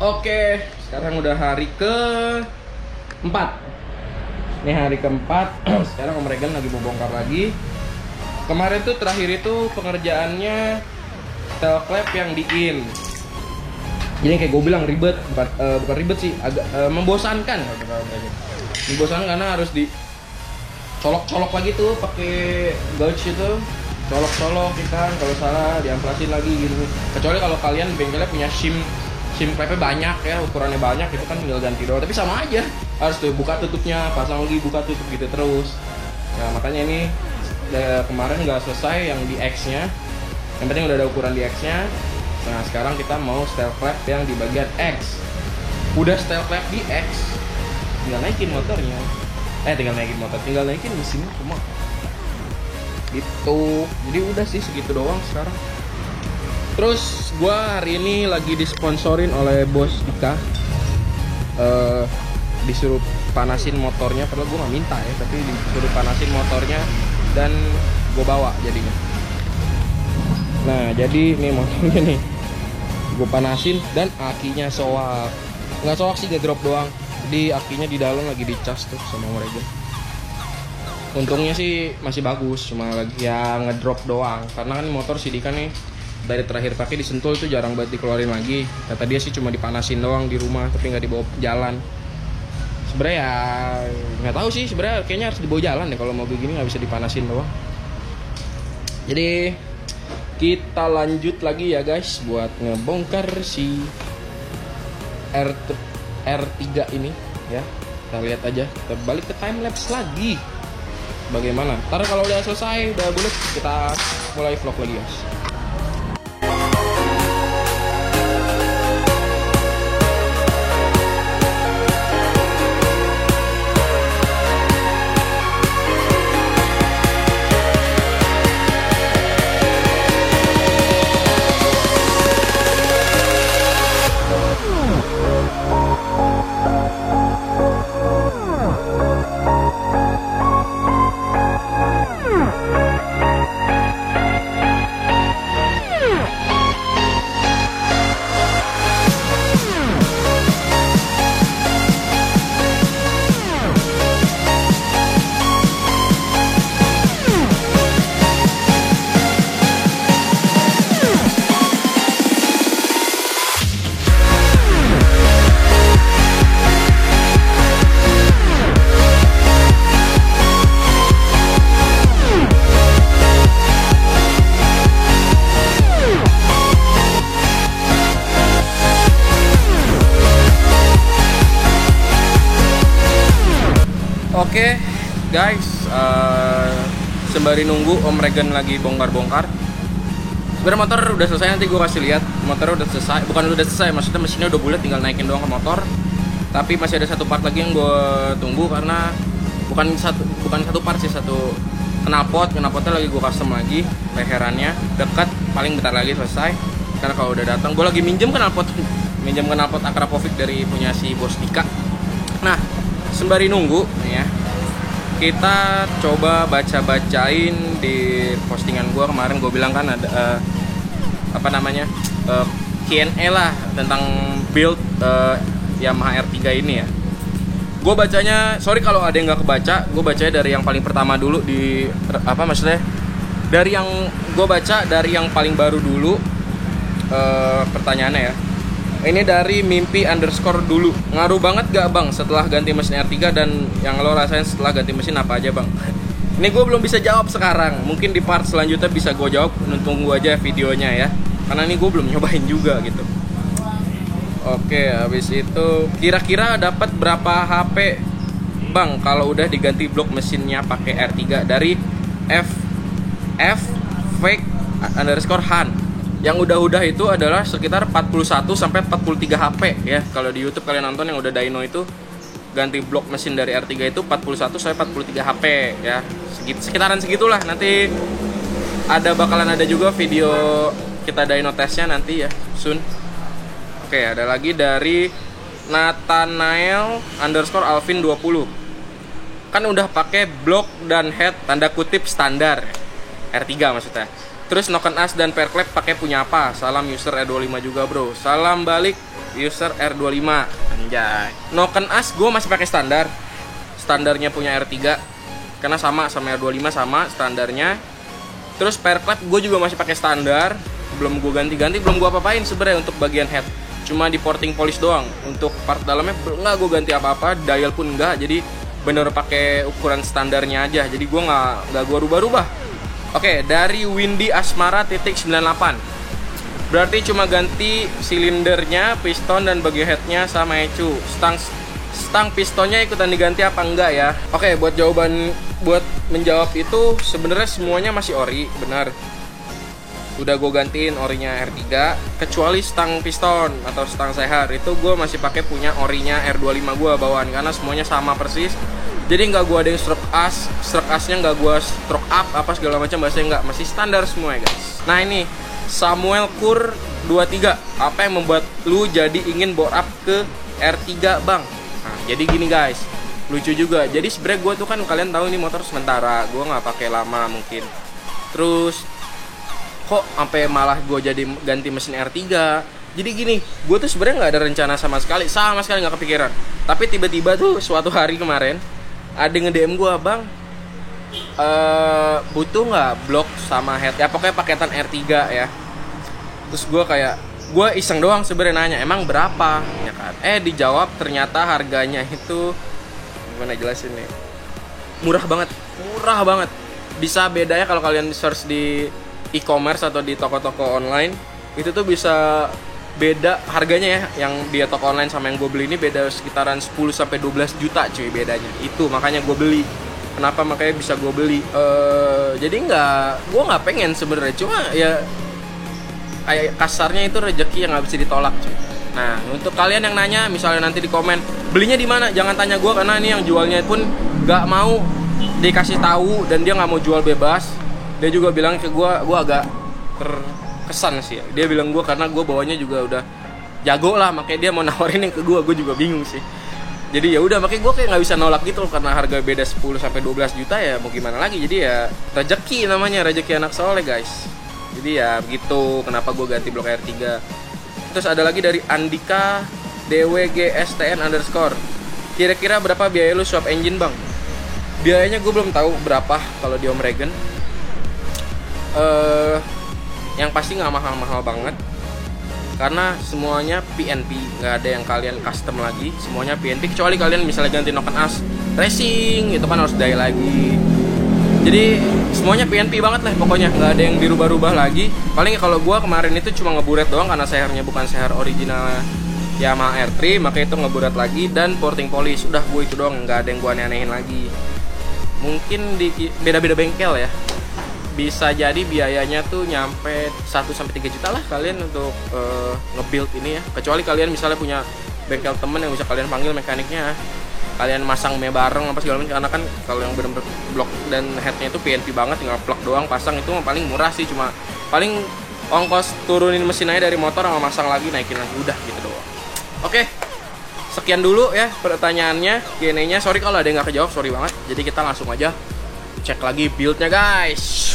Oke, sekarang udah hari ke-4. Ini hari ke-4. Sekarang Om Regen lagi mau bongkar lagi. Kemarin tuh terakhir itu pengerjaannya tail clamp yang di in. Jadi kayak gue bilang ribet, bukan ribet sih, agak membosankan. Membosankan karena harus di colok-colok lagi tuh pakai gouge itu, colok-colok ikan, kalau salah diamplasin lagi gitu. Kecuali kalau kalian bengkelnya punya shim clamp-nya banyak ya, ukurannya banyak, itu kan tinggal ganti doang. Tapi sama aja, harus tuh buka tutupnya, pasang lagi, buka tutup gitu terus. Nah makanya ini kemarin nggak selesai yang di X-nya. Yang penting udah ada ukuran di X-nya. Nah sekarang kita mau steel clamp yang di bagian X. Udah steel clamp di X, tinggal naikin motornya. Tinggal naikin mesinnya cuma. Gitu. Jadi udah sih segitu doang sekarang. Terus gue hari ini lagi disponsorin oleh bos Dika. Disuruh panasin motornya, padahal gue gak minta ya, tapi disuruh panasin motornya dan gue bawa jadinya. Nah jadi ini motornya nih gue panasin dan akinya soak. Nggak soak sih, gak drop doang. Jadi akinya di dalam lagi dicas tuh sama mereka. Untungnya sih masih bagus, cuma lagi yang ngedrop doang. Karena kan motor si Dika nih dari terakhir pakai di Sentul itu jarang banget dikeluarin lagi. Kata dia sih cuma dipanasin doang di rumah, tapi nggak dibawa jalan. Sebenarnya ya nggak tahu sih, sebenarnya kayaknya harus dibawa jalan deh, kalau mobil gini nggak bisa dipanasin doang. Jadi kita lanjut lagi ya guys buat ngebongkar si R3 ini ya. Kita lihat aja, kita balik ke time lapse lagi bagaimana. Ntar kalau udah selesai, udah bulat, kita mulai vlog lagi guys. Oke guys, sembari nunggu Om Regen lagi bongkar-bongkar. Sebenarnya motor udah selesai, nanti gue kasih lihat. Motornya udah selesai, bukan udah selesai, maksudnya mesinnya udah bulat, tinggal naikin doang ke motor. Tapi masih ada satu part lagi yang gue tunggu, karena bukan satu part sih, satu knalpotnya lagi gue custom lagi, leherannya dekat, paling bentar lagi selesai. Karena kalau udah datang, gue lagi minjem knalpot Akrapovic dari punya si bos Dika. Nah sembari nunggu nih ya, kita coba baca-bacain di postingan gue kemarin. Gue bilang kan ada Q&A lah tentang build Yamaha R3 ini ya. Gue bacanya, sorry kalau ada yang nggak kebaca, gue bacanya dari yang paling pertama dulu dari yang gue baca dari yang paling baru dulu. Pertanyaannya ya, ini dari mimpi _ dulu. Ngaruh banget gak bang setelah ganti mesin R3, dan yang lo rasain setelah ganti mesin apa aja bang? Ini gue belum bisa jawab sekarang, mungkin di part selanjutnya bisa gue jawab. Tunggu aja videonya ya, karena ini gue belum nyobain juga gitu. Oke, habis itu kira-kira dapat berapa HP bang kalau udah diganti blok mesinnya pakai R3? Dari fake _ Han. Yang udah itu adalah sekitar 41 sampai 43 HP ya. Kalau di YouTube kalian nonton yang udah dyno itu ganti blok mesin dari R3 itu 41 sampai 43 HP ya. Sekitaran segitulah. Nanti bakalan ada juga video kita dyno tesnya nanti ya, soon. Oke, ada lagi dari Nathanael _ Alvin 20. Kan udah pakai blok dan head tanda kutip standar R3 maksudnya. Terus Noken As dan Fairclap pakai punya apa? Salam user E25 juga bro. Salam balik user R25. Anjay. Noken As gue masih pakai standar. Standarnya punya R3 karena sama R25 sama standarnya. Terus pair clap gue juga masih pakai standar. Belum gue ganti-ganti, belum gue apa-apain sebenarnya untuk bagian head. Cuma di porting polish doang. Untuk part dalamnya nggak gue ganti apa-apa, dial pun enggak. Jadi bener pakai ukuran standarnya aja. Jadi gue nggak gue rubah-rubah. Oke, dari Windy Asmara titik 98. Berarti cuma ganti silindernya, piston dan bagian headnya sama ecu. Stang pistonnya ikutan diganti apa enggak ya? Oke, buat menjawab itu sebenarnya semuanya masih ori, benar. Udah gue gantiin orinya R3, kecuali stang piston atau stang sehar itu gue masih pakai punya orinya R25 gue bawaan karena semuanya sama persis. Jadi nggak gue ada yang stroke asnya nggak gue stroke up apa segala macam, bahasanya nggak, masih standar semua ya guys. Nah ini Samuel Kur 23, apa yang membuat lu jadi ingin bore up ke R3 bang? Nah jadi gini guys, lucu juga. Jadi sebenarnya gue tuh kan kalian tahu ini motor sementara, gue nggak pakai lama mungkin. Terus kok sampai malah gue jadi ganti mesin R3. Jadi gini, gue tuh sebenarnya nggak ada rencana sama sekali nggak kepikiran. Tapi tiba-tiba tuh suatu hari kemarin ada nge-DM gue, bang butuh nggak blok sama head ya, pokoknya paketan R3 ya. Terus gue iseng doang sebenarnya nanya emang berapa ya kan. Dijawab ternyata harganya itu gimana jelasin nih, murah banget. Bisa bedanya kalau kalian search di e-commerce atau di toko-toko online itu tuh bisa beda harganya ya. Yang dia toko online sama yang gue beli ini beda sekitaran 10-12 juta cuy bedanya. Itu makanya gue beli. Kenapa makanya bisa gue beli? Jadi gue nggak pengen sebenarnya, cuma ya kayak kasarnya itu rezeki yang nggak bisa ditolak cuy. Nah untuk kalian yang nanya misalnya nanti di komen belinya di mana, jangan tanya gue karena ini yang jualnya pun nggak mau dikasih tahu dan dia nggak mau jual bebas. Dia juga bilang ke gue agak terkesan sih ya. Dia bilang gue karena gue bawanya juga udah jago lah, makanya dia mau nawarin yang ke gue juga bingung sih. Jadi ya udah makanya gue kayak nggak bisa nolak gitu karena harga beda 10-12 juta ya mau gimana lagi. Jadi ya rezeki namanya, rezeki anak soleh guys. Jadi ya begitu kenapa gue ganti blok R3. Terus ada lagi dari Andika DWGSTN_. Kira-kira berapa biaya lu swap engine bang? Biayanya gue belum tahu berapa kalau di Om Regen. Yang pasti nggak mahal-mahal banget karena semuanya PNP, nggak ada yang kalian custom lagi, semuanya PNP kecuali kalian misalnya ganti Noken As racing itu kan harus dye lagi. Jadi semuanya PNP banget lah pokoknya, nggak ada yang dirubah-rubah lagi. Paling kalau gua kemarin itu cuma ngeburet doang karena sehernya bukan seher original Yamaha R3, makanya itu ngeburet lagi dan porting polish. Udah gue itu doang, nggak ada yang gua aneh-anehin lagi. Mungkin di beda-beda bengkel ya. Bisa jadi biayanya tuh nyampe 1-3 juta lah kalian untuk nge-build ini ya. Kecuali kalian misalnya punya bengkel temen yang bisa kalian panggil mekaniknya, kalian masang bareng apa segala macam. Karena kan kalau yang bener-bener blok dan headnya itu PNP banget, tinggal plug doang pasang, itu paling murah sih, cuma paling ongkos turunin mesin aja dari motor sama masang lagi naikin lagi udah gitu doang. Oke, sekian dulu ya pertanyaannya, Q&A-nya. Sorry kalau ada yang nggak kejawab, sorry banget. Jadi kita langsung aja cek lagi build-nya guys.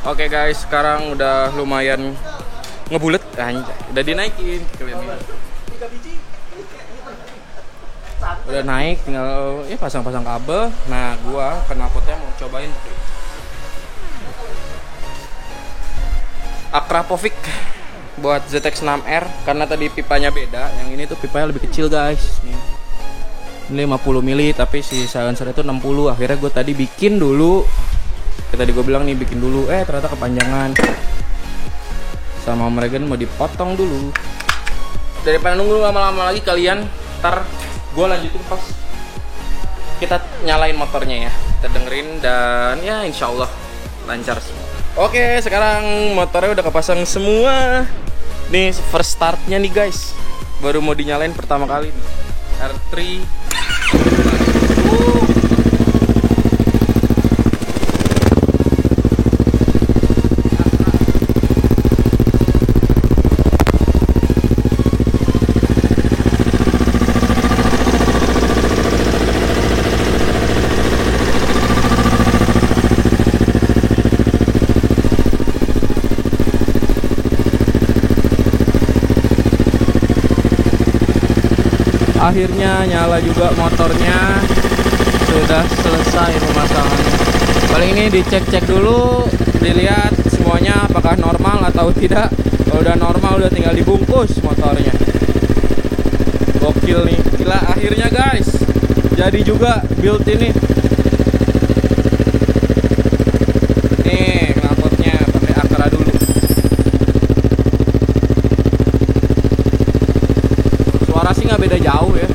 Oke guys, sekarang udah lumayan ngebulet, udah dinaikin, kalian lihat. Udah naik, tinggal ya pasang-pasang kabel. Nah, gua knalpotnya mau cobain Akrapovic buat ZX6R karena tadi pipanya beda. Yang ini tuh pipanya lebih kecil guys. Ini 50 mili tapi si silencer itu 60. Akhirnya gue tadi bikin dulu. Tadi gue bilang nih bikin dulu, ternyata kepanjangan. sama Om Regen mau dipotong dulu. Daripada nunggu lama-lama lagi kalian, ntar gue lanjutin pas kita nyalain motornya ya. Kita dengerin dan ya insya Allah lancar semua. Oke, sekarang motornya udah kepasang semua. Nih first startnya nih guys, baru mau dinyalain pertama kali nih. R3. Akhirnya nyala juga motornya, sudah selesai pemasangannya. Paling ini dicek-cek dulu, dilihat semuanya apakah normal atau tidak. Kalau udah normal udah tinggal dibungkus motornya. Gokil nih, gila akhirnya guys. Jadi juga build ini. Nih knalpotnya pakai Akra dulu. Suara sih nggak beda jauh ya.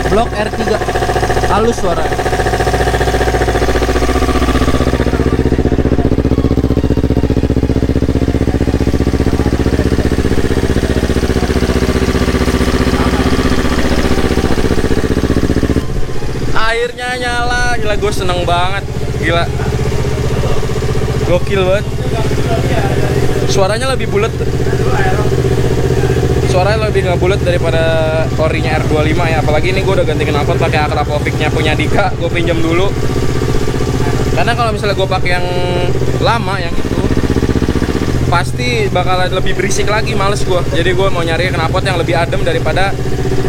Blok R3 halus suaranya. Akhirnya nyala, gila gue seneng banget, gila gokil banget. Suaranya lebih bulat. Suaranya lebih nggak bulat daripada orinya R25 ya. Apalagi ini gue udah ganti knalpot pakai Akrapovic-nya punya Dika. Gue pinjam dulu. Karena kalau misalnya gue pakai yang lama yang itu, pasti bakal lebih berisik lagi, males gue. Jadi gue mau nyari knalpot yang lebih adem daripada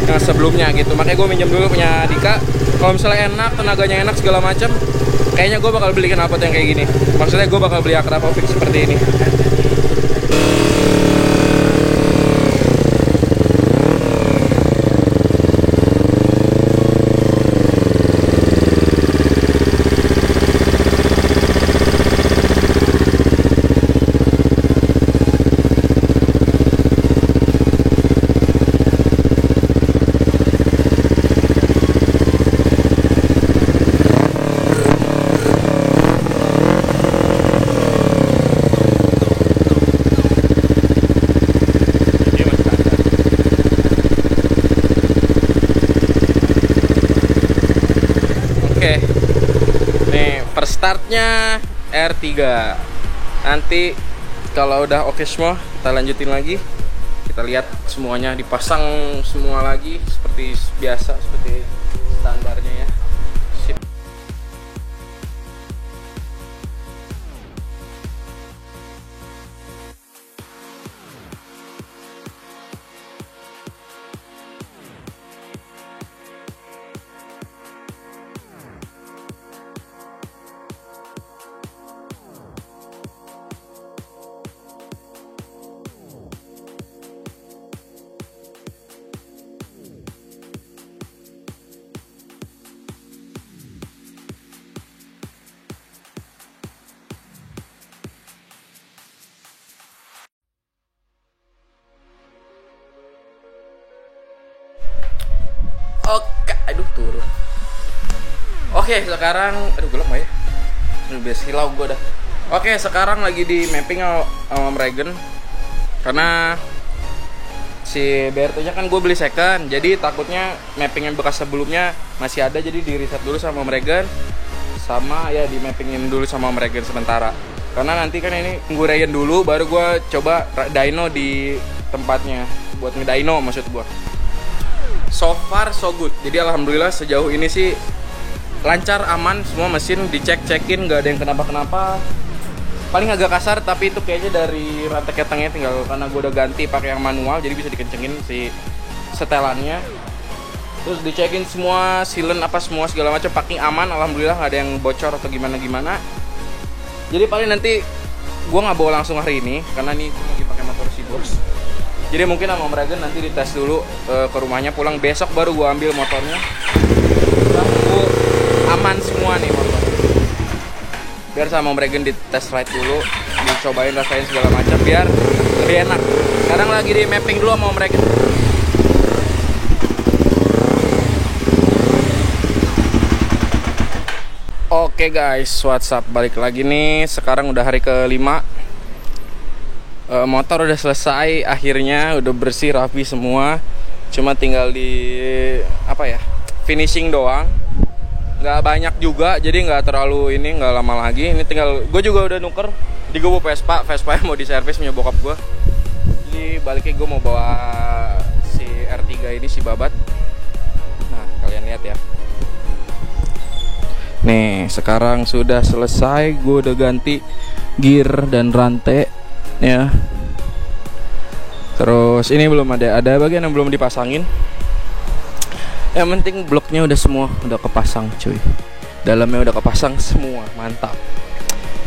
yang sebelumnya gitu. Makanya gue pinjam dulu punya Dika. Kalau misalnya enak, tenaganya enak segala macam, kayaknya gue bakal beli knalpot yang kayak gini. Maksudnya gue bakal beli Akrapovic seperti ini. Oke, nih first startnya R3. Nanti kalau udah oke semua, kita lanjutin lagi. Kita lihat semuanya dipasang semua lagi seperti biasa, seperti standarnya ya. Sip. Oke, aduh turun. Oke, sekarang aduh gelap ya. Udah silau gue dah. Oke, sekarang lagi di mapping sama Om Regen. Karena si BRT-nya kan gue beli second, jadi takutnya mapping yang bekas sebelumnya masih ada, jadi di reset dulu sama Om Regen. Sama ya di mappingin dulu sama Om Regen sementara. Karena nanti kan ini tunggu Ryan dulu, baru gue coba dyno di tempatnya. Buat ngedyno maksud gue. So far so good. Jadi alhamdulillah sejauh ini sih lancar, aman, semua mesin dicek-cekin, nggak ada yang kenapa-kenapa. Paling agak kasar tapi itu kayaknya dari rantai ketengnya, tinggal karena gue udah ganti pakai yang manual jadi bisa dikencengin si setelannya. Terus dicekin semua silen apa semua segala macam, packing aman, alhamdulillah nggak ada yang bocor atau gimana. Jadi paling nanti gue nggak bawa langsung hari ini karena nih gue lagi pakai motor si bos. Jadi mungkin sama Om Regen nanti dites dulu ke rumahnya, pulang besok baru gue ambil motornya. Lampu aman semua nih motor. Biar sama Om Regen di test ride dulu, dicobain rasain segala macam biar lebih enak. Sekarang lagi di mapping dulu sama Om Regen. Oke guys, what's up? Balik lagi nih. Sekarang udah hari ke-5. Motor udah selesai, akhirnya udah bersih rapi semua. Cuma tinggal di finishing doang. Nggak banyak juga, jadi nggak terlalu ini, nggak lama lagi. Ini tinggal, gue juga udah nuker di gue bawa Vespa yang mau diservis punya bokap gue. Jadi baliknya gue mau bawa si R3 ini, si babat. Nah kalian lihat ya. Nih sekarang sudah selesai, gue udah ganti gear dan rantai ya. Terus ini belum ada bagian yang belum dipasangin. Yang penting bloknya udah semua udah kepasang cuy. Dalamnya udah kepasang semua, mantap.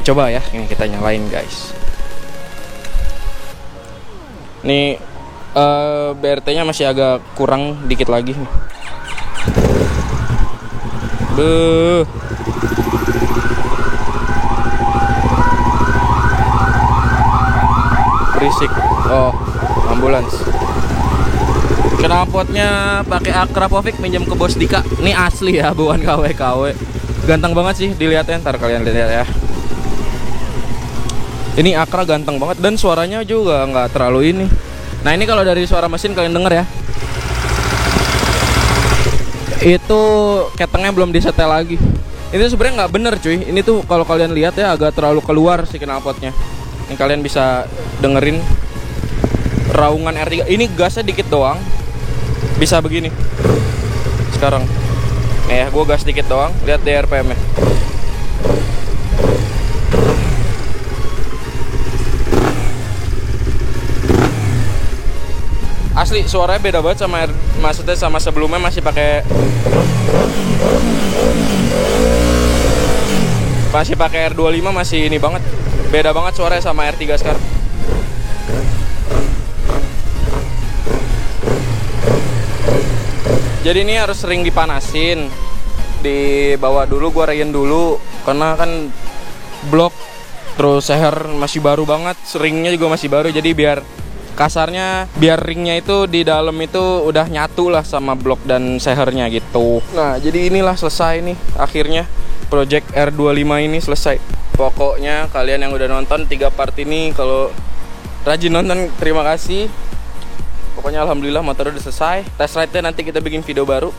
Coba ya, ini kita nyalain guys. Nih BRT-nya masih agak kurang dikit lagi. Beuh. Berisik. Oh, ambulans. Knalpotnya pakai Akrapovic minjem ke Bos Dika. Ini asli ya, bukan KW. Ganteng banget sih dilihatnya, ntar kalian lihat ya. Ini Akra ganteng banget dan suaranya juga nggak terlalu ini. Nah ini kalau dari suara mesin kalian denger ya. Itu ketengnya belum disetel lagi. Itu sebenarnya nggak bener cuy. Ini tuh kalau kalian lihat ya agak terlalu keluar si knalpotnya. Ini kalian bisa dengerin raungan R3. Ini gasnya dikit doang. Bisa begini. Sekarang nih ya, gue gas dikit doang. Lihat deh RPM-nya. Asli suaranya beda banget sama maksudnya sama sebelumnya masih pakai R25 masih ini banget. Beda banget suaranya sama R3 sekarang. Jadi ini harus sering dipanasin, dibawa dulu, gua rayin dulu, karena kan blok terus seher masih baru banget, ringnya juga masih baru, jadi biar kasarnya biar ringnya itu di dalam itu udah nyatu lah sama blok dan sehernya gitu. Nah jadi inilah selesai nih akhirnya project R25 ini selesai. Pokoknya kalian yang udah nonton 3 part ini, kalau rajin nonton terima kasih. Pokoknya alhamdulillah motor udah selesai. Test ride-nya nanti kita bikin video baru.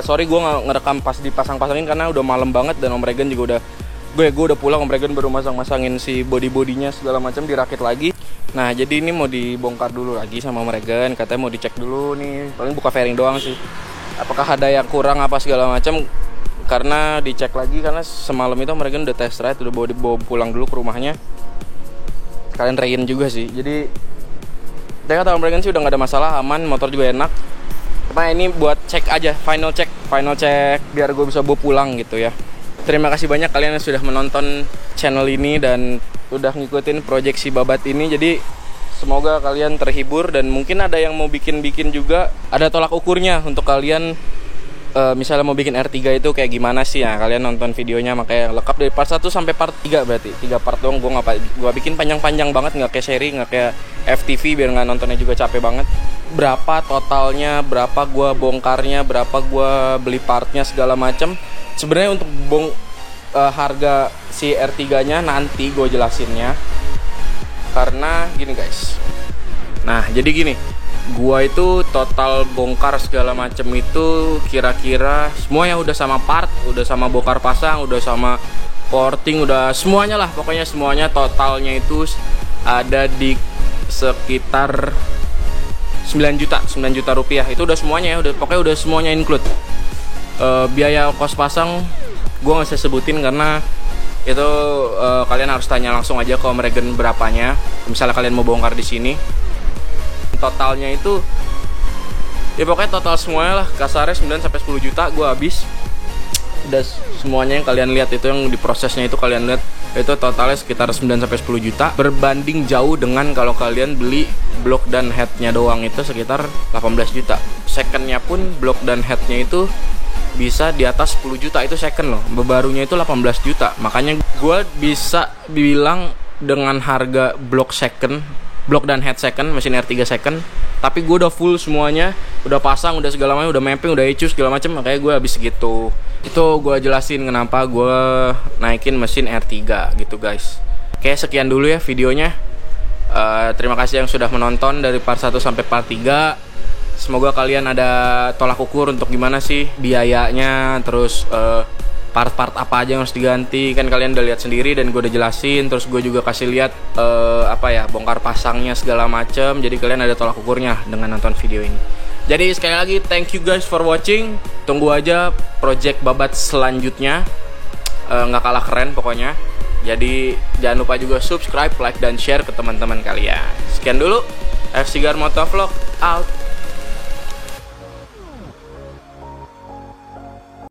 Sorry gue nggak ngerekam pas dipasang-pasangin karena udah malam banget dan Om Regen juga udah gue udah pulang. Om Regen baru masang-masangin si body-bodinya segala macam, dirakit lagi. Nah jadi ini mau dibongkar dulu lagi sama Om Regen, katanya mau dicek dulu nih. Paling buka fairing doang sih. Apakah ada yang kurang apa segala macam? Karena dicek lagi karena semalam itu Om Regen udah test ride, udah bawa pulang dulu ke rumahnya. Kalian rayin juga sih. Jadi saya kata Om Regen sih udah gak ada masalah, aman, motor juga enak. Cuma ini buat cek aja, final check biar gue bisa bawa pulang gitu ya. Terima kasih banyak kalian yang sudah menonton channel ini dan udah ngikutin project si babat ini. Jadi semoga kalian terhibur dan mungkin ada yang mau bikin juga. Ada tolak ukurnya untuk kalian. Misalnya mau bikin R3 itu kayak gimana sih ya, kalian nonton videonya, makanya lengkap dari part 1 sampai part 3 berarti 3 part dong. Gue bikin panjang-panjang banget, nggak kayak seri, nggak kayak FTV biar nggak nontonnya juga capek banget. Berapa totalnya, berapa gue bongkarnya, berapa gue beli partnya segala macam. Sebenarnya untuk harga si R3 nya nanti gue jelasinnya, karena gini guys. Nah jadi gini, gua itu total bongkar segala macem itu kira-kira semuanya udah sama part, udah sama bongkar pasang, udah sama porting, udah semuanya lah, pokoknya semuanya totalnya itu ada di sekitar 9 juta rupiah. Itu udah semuanya ya, pokoknya udah semuanya include. Biaya kos pasang gue nggak bisa sebutin karena itu kalian harus tanya langsung aja ke Om Regen berapanya. Misalnya kalian mau bongkar di sini, totalnya itu ya pokoknya total semuanya lah kasarnya 9-10 juta gue habis. Dan semuanya yang kalian lihat itu yang di prosesnya itu kalian lihat itu totalnya sekitar 9-10 juta, berbanding jauh dengan kalau kalian beli blok dan headnya doang itu sekitar 18 juta. Secondnya pun blok dan headnya itu bisa di atas 10 juta, itu second loh. Barunya itu 18 juta. Makanya gue bisa bilang dengan harga blok second, blok dan head second, mesin R3 second, tapi gue udah full semuanya, udah pasang, udah segala macam, udah mapping, udah ECU segala macam, makanya gue habis segitu. Itu gue jelasin kenapa gue naikin mesin R3 gitu guys. Oke, sekian dulu ya videonya. Terima kasih yang sudah menonton dari part 1 sampai part 3. Semoga kalian ada tolak ukur untuk gimana sih biayanya, terus part-part apa aja yang harus diganti. Kan kalian udah lihat sendiri dan gue udah jelasin. Terus gue juga kasih lihat bongkar pasangnya segala macem. Jadi kalian ada tolak ukurnya dengan nonton video ini. Jadi sekali lagi thank you guys for watching. Tunggu aja project babat selanjutnya, nggak kalah keren pokoknya. Jadi jangan lupa juga subscribe, like, dan share ke teman-teman kalian. Sekian dulu, FC Gar Motovlog out.